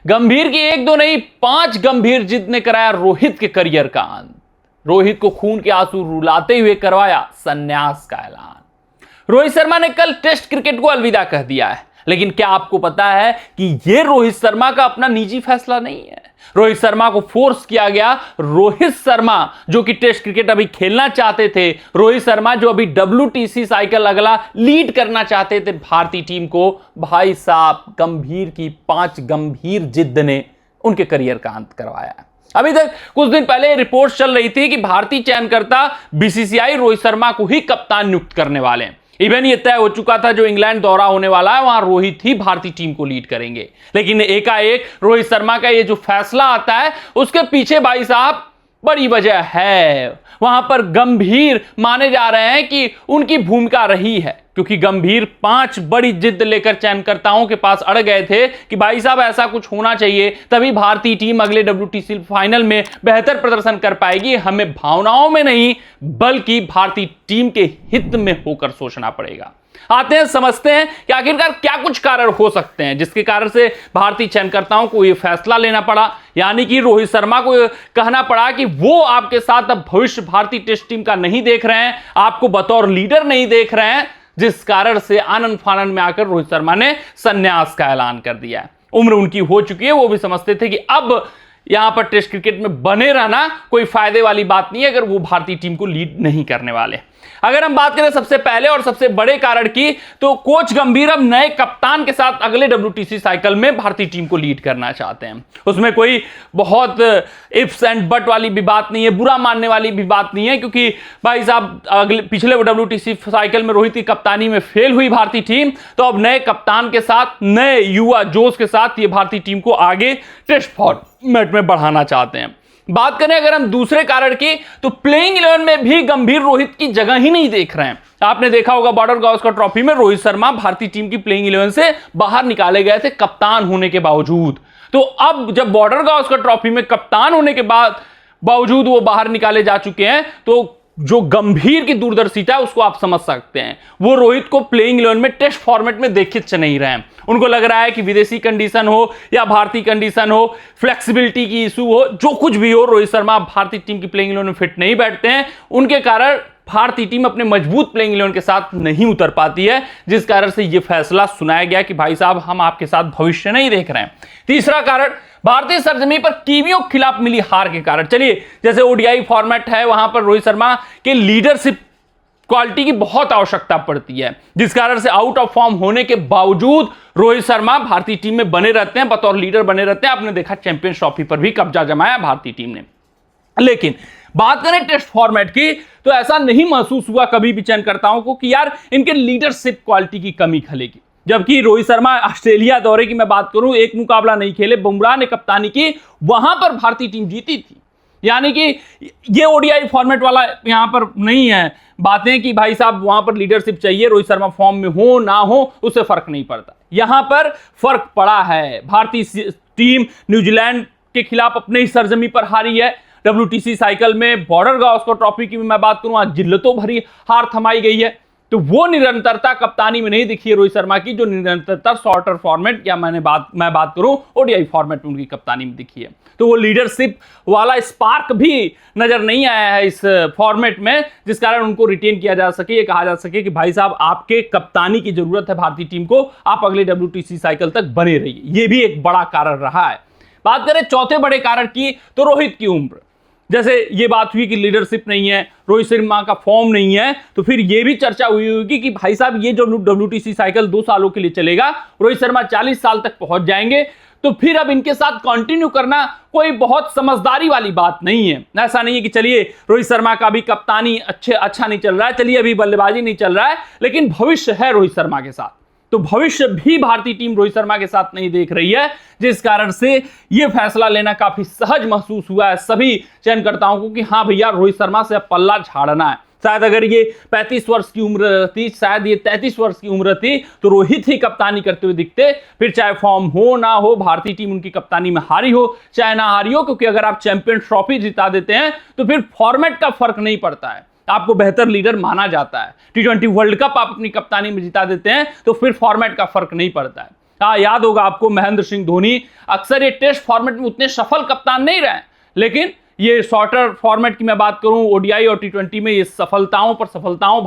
गंभीर की एक दो नहीं 5 गंभीर जिद ने कराया रोहित के करियर का अंत। रोहित को खून के आंसू रुलाते हुए करवाया संन्यास का ऐलान। रोहित शर्मा ने कल टेस्ट क्रिकेट को अलविदा कह दिया है, लेकिन क्या आपको पता है कि यह रोहित शर्मा का अपना निजी फैसला नहीं है। रोहित शर्मा को फोर्स किया गया। रोहित शर्मा जो कि टेस्ट क्रिकेट अभी खेलना चाहते थे, रोहित शर्मा जो अभी WTC साइकिल अगला लीड करना चाहते थे भारतीय टीम को, भाई साहब गंभीर की 5 गंभीर जिद ने उनके करियर का अंत करवाया। अभी तक कुछ दिन पहले रिपोर्ट चल रही थी कि भारतीय चयनकर्ता BCCI रोहित शर्मा को ही कप्तान नियुक्त करने वाले हैं। इवन ये तय हो चुका था जो इंग्लैंड दौरा होने वाला है वहां रोहित ही भारतीय टीम को लीड करेंगे। लेकिन एकाएक रोहित शर्मा का ये जो फैसला आता है उसके पीछे भाई साहब बड़ी वजह है। वहां पर गंभीर माने जा रहे हैं कि उनकी भूमिका रही है, क्योंकि गंभीर 5 बड़ी जिद लेकर चयनकर्ताओं के पास अड़ गए थे कि भाई साहब ऐसा कुछ होना चाहिए, तभी भारतीय टीम अगले WTC फाइनल में बेहतर प्रदर्शन कर पाएगी। हमें भावनाओं में नहीं बल्कि भारतीय टीम के हित में होकर सोचना पड़ेगा। आते हैं समझते हैं कि आखिरकार क्या कुछ कारण हो सकते हैं जिसके कारण से भारतीय चयनकर्ताओं को यह फैसला लेना पड़ा, यानी कि रोहित शर्मा को कहना पड़ा कि वो आपके साथ अब भविष्य भारतीय टेस्ट टीम का नहीं देख रहे हैं, आपको बतौर लीडर नहीं देख रहे हैं, जिस कारण से आनंद फानंद में आकर रोहित शर्मा ने संन्यास का ऐलान कर दिया है। उम्र उनकी हो चुकी है, वो भी समझते थे कि अब यहां पर टेस्ट क्रिकेट में बने रहना कोई फायदे वाली बात नहीं है अगर वो भारतीय टीम को लीड नहीं करने वाले। अगर हम बात करें सबसे पहले और सबसे बड़े कारण की, तो कोच गंभीर अब नए कप्तान के साथ अगले WTC साइकिल में भारतीय टीम को लीड करना चाहते हैं। उसमें कोई बहुत इफ्स एंड बट वाली भी बात नहीं है, बुरा मानने वाली भी बात नहीं है, क्योंकि भाई साहब पिछले WTC साइकिल में रोहित की कप्तानी में फेल हुई भारतीय टीम, तो अब नए कप्तान के साथ नए युवा जोश के साथ ये भारतीय टीम को आगे टेस्ट फॉर्मेट में बढ़ाना चाहते हैं। बात करें अगर हम दूसरे कारण की, तो प्लेइंग 11 में भी गंभीर रोहित की जगह ही नहीं देख रहे हैं। आपने देखा होगा बॉर्डर गावस्कर ट्रॉफी में रोहित शर्मा भारतीय टीम की प्लेइंग 11 से बाहर निकाले गए थे कप्तान होने के बावजूद। तो अब जब बॉर्डर गावस्कर ट्रॉफी में कप्तान होने के बावजूद वो बाहर निकाले जा चुके हैं, तो जो गंभीर की दूरदर्शिता है उसको आप समझ सकते हैं। वो रोहित को प्लेइंग 11 में टेस्ट फॉर्मेट में देखे नहीं रहे हैं। उनको लग रहा है कि विदेशी कंडीशन हो या भारतीय कंडीशन हो, फ्लेक्सिबिलिटी की इशू हो, जो कुछ भी हो, रोहित शर्मा भारतीय टीम की प्लेइंग 11 में फिट नहीं बैठते हैं। उनके कारण भारतीय टीम अपने मजबूत प्लेइंग 11 के साथ नहीं उतर पाती है, जिस कारण से यह फैसला सुनाया गया कि भाई साहब हम आपके साथ भविष्य नहीं देख रहे हैं। तीसरा कारण भारतीय सरजमीन पर कीवियों के खिलाफ मिली हार के कारण। चलिए, जैसे ODI फॉर्मेट है, वहां पर रोहित शर्मा के लीडरशिप क्वालिटी की बहुत आवश्यकता पड़ती है, जिस कारण से आउट ऑफ फॉर्म होने के बावजूद रोहित शर्मा भारतीय टीम में बने रहते हैं, बतौर लीडर बने रहते हैं। आपने देखा चैंपियंस ट्रॉफी पर भी कब्जा जमाया भारतीय टीम ने। लेकिन बात करें टेस्ट फॉर्मेट की, तो ऐसा नहीं महसूस हुआ कभी भी चयनकर्ताओं को कि यार इनके लीडरशिप क्वालिटी की कमी खलेगी। जबकि रोहित शर्मा ऑस्ट्रेलिया दौरे की मैं बात करूं, एक मुकाबला नहीं खेले, बुमराह ने कप्तानी की, वहां पर भारतीय टीम जीती थी। यानी कि ये ODI फॉर्मेट वाला यहां पर नहीं है बातें कि भाई साहब वहां पर लीडरशिप चाहिए, रोहित शर्मा फॉर्म में हो ना हो उससे फर्क नहीं पड़ता। यहां पर फर्क पड़ा है। भारतीय टीम न्यूजीलैंड के खिलाफ अपने ही सरजमी पर हारी है। WTC साइकिल में बॉर्डर गावस्कर ट्रॉफी की मैं बात करूं, आज जिल्लतों भरी हार थमाई गई है। तो वो निरंतरता कप्तानी में नहीं दिखी है रोहित शर्मा की, जो निरंतरता शॉर्टर फॉर्मेट या मैं बात करूं ODI फॉर्मेट में उनकी कप्तानी में दिखी है। तो वो लीडरशिप वाला स्पार्क भी नजर नहीं आया है इस फॉर्मेट में, जिस कारण उनको रिटेन किया जा सके, ये कहा जा सके कि भाई साहब आपके कप्तानी की जरूरत है भारतीय टीम को, आप अगले WTC साइकिल तक बने रहिए। ये भी एक बड़ा कारण रहा है। बात करें चौथे बड़े कारण की, तो रोहित की उम्र। जैसे ये बात हुई कि लीडरशिप नहीं है, रोहित शर्मा का फॉर्म नहीं है, तो फिर ये भी चर्चा हुई होगी कि भाई साहब ये जो WTC साइकिल 2 सालों के लिए चलेगा, रोहित शर्मा 40 साल तक पहुंच जाएंगे, तो फिर अब इनके साथ कंटिन्यू करना कोई बहुत समझदारी वाली बात नहीं है। ऐसा नहीं है कि चलिए रोहित शर्मा का भी कप्तानी अच्छा नहीं चल रहा है, चलिए अभी बल्लेबाजी नहीं चल रहा है, लेकिन भविष्य है रोहित शर्मा के साथ। तो भविष्य भी भारतीय टीम रोहित शर्मा के साथ नहीं देख रही है, जिस कारण से यह फैसला लेना काफी सहज महसूस हुआ है सभी चयनकर्ताओं को कि हाँ भैया रोहित शर्मा से अब पल्ला झाड़ना है। शायद अगर ये 35 वर्ष की उम्र रहती, शायद ये 33 वर्ष की उम्र थी, तो रोहित ही कप्तानी करते हुए दिखते। फिर चाहे फॉर्म हो ना हो, भारतीय टीम उनकी कप्तानी में हारी हो चाहे ना हारी हो, क्योंकि अगर आप चैंपियंस ट्रॉफी जिता देते हैं तो फिर फॉर्मेट का फर्क नहीं पड़ता है, आपको बेहतर लीडर माना जाता है। T20 वर्ल्ड कप आप अपनी कप्तानी में जिता देते हैं तो फिर फॉर्मेट का फर्क नहीं पड़ता है। हाँ, याद होगा आपको महेंद्र सिंह धोनी अक्सर ये टेस्ट फॉर्मेट में उतने सफल कप्तान नहीं रहे, लेकिन ये शॉर्टर फॉर्मेट की मैं बात करूं, ओडीआई और टी20 में ये सफलताएं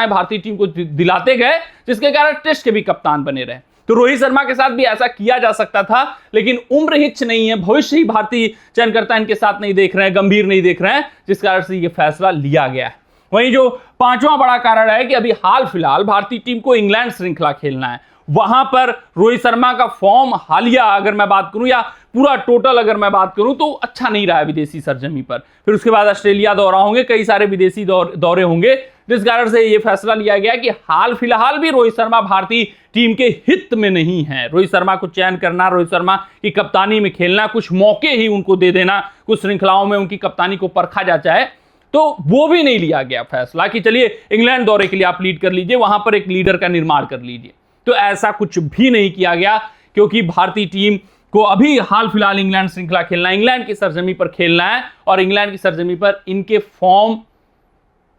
भारतीय टीम को दिलाते गए, जिसके कारण टेस्ट के भी कप्तान बने रहे। तो रोहित शर्मा के साथ भी ऐसा किया जा सकता था, लेकिन उम्र हिच्छ नहीं है, भविष्य ही भारतीय चयनकर्ता इनके साथ नहीं देख रहे हैं, गंभीर नहीं देख रहे हैं, जिस कारण से ये फैसला लिया गया है। वहीं जो पांचवां बड़ा कारण है कि अभी हाल फिलहाल भारतीय टीम को इंग्लैंड श्रृंखला खेलना है, वहां पर रोहित शर्मा का फॉर्म हालिया अगर मैं बात करूं या पूरा टोटल अगर मैं बात करूं तो अच्छा नहीं रहा है विदेशी सरजमी पर। फिर उसके बाद ऑस्ट्रेलिया दौरा होंगे, कई सारे विदेशी दौरे होंगे, जिस कारण से यह फैसला लिया गया कि हाल फिलहाल भी रोहित शर्मा भारतीय टीम के हित में नहीं है। रोहित शर्मा को चयन करना, रोहित शर्मा की कप्तानी में खेलना, कुछ मौके ही उनको दे देना, कुछ श्रृंखलाओं में उनकी कप्तानी को परखा जा चाहे, तो वो भी नहीं लिया गया फैसला कि चलिए इंग्लैंड दौरे के लिए आप लीड कर लीजिए, वहां पर एक लीडर का निर्माण कर लीजिए। तो ऐसा कुछ भी नहीं किया गया, क्योंकि भारतीय टीम को अभी हाल फिलहाल इंग्लैंड श्रृंखला खेलना है, इंग्लैंड की सरजमी पर खेलना है, और इंग्लैंड की सरजमी पर इनके फॉर्म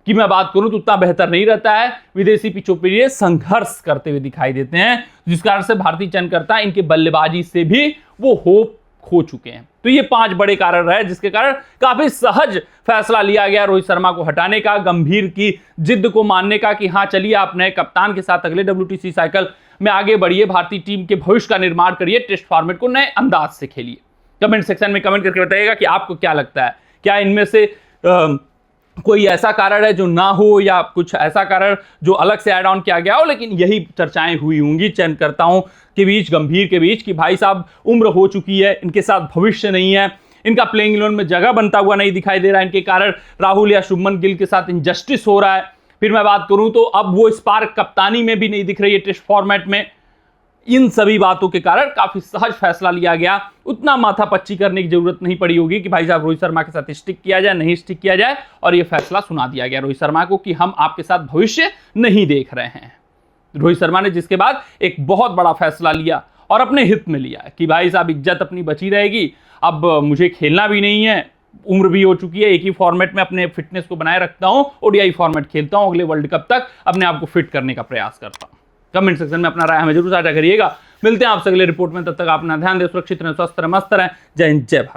की मैं बात करूं तो उतना बेहतर नहीं रहता है। विदेशी पिचों पर ये संघर्ष करते हुए दिखाई देते हैं, जिस कारण से भारतीय चयनकर्ता इनके बल्लेबाजी से भी वो होप खो चुके हैं। तो ये 5 बड़े कारण रहे, जिसके कारण काफी सहज फैसला लिया गया रोहित शर्मा को हटाने का, गंभीर की जिद को मानने का कि हाँ चलिए आप नए कप्तान के साथ अगले WTC साइकिल में आगे बढ़िए, भारतीय टीम के भविष्य का निर्माण करिए, टेस्ट फॉर्मेट को नए अंदाज से खेलिए। कमेंट सेक्शन में कमेंट करके बताइएगा कि आपको क्या लगता है, क्या इनमें से कोई ऐसा कारण है जो ना हो, या कुछ ऐसा कारण जो अलग से ऐड ऑन किया गया हो, लेकिन यही चर्चाएं हुई होंगी चयनकर्ताओं के बीच, गंभीर के बीच, कि भाई साहब उम्र हो चुकी है, इनके साथ भविष्य नहीं है, इनका प्लेइंग 11 में जगह बनता हुआ नहीं दिखाई दे रहा है, इनके कारण राहुल या शुभमन गिल के साथ इनजस्टिस हो रहा है। फिर मैं बात करूं तो अब वो स्पार्क कप्तानी में भी नहीं दिख रही है टेस्ट फॉर्मेट में। इन सभी बातों के कारण काफी सहज फैसला लिया गया, उतना माथापच्ची करने की जरूरत नहीं पड़ी होगी कि भाई साहब रोहित शर्मा के साथ स्टिक किया जाए, नहीं स्टिक किया जाए, और ये फैसला सुना दिया गया रोहित शर्मा को कि हम आपके साथ भविष्य नहीं देख रहे हैं। रोहित शर्मा ने जिसके बाद एक बहुत बड़ा फैसला लिया और अपने हित में लिया कि भाई साहब इज्जत अपनी बची रहेगी, अब मुझे खेलना भी नहीं है, उम्र भी हो चुकी है, एक ही फॉर्मेट में अपने फिटनेस को बनाए रखता हूं, ओडीआई फॉर्मेट खेलता हूं, अगले वर्ल्ड कप तक अपने आप को फिट करने का प्रयास करता हूं। कमेंट सेक्शन में अपना राय हमें जरूर साझा करिएगा। मिलते हैं आपसे अगले रिपोर्ट में, तब तक अपना ध्यान दें, सुरक्षित रहें, स्वस्थ रहें, मस्त रहें। जय हिंद, जय भारत।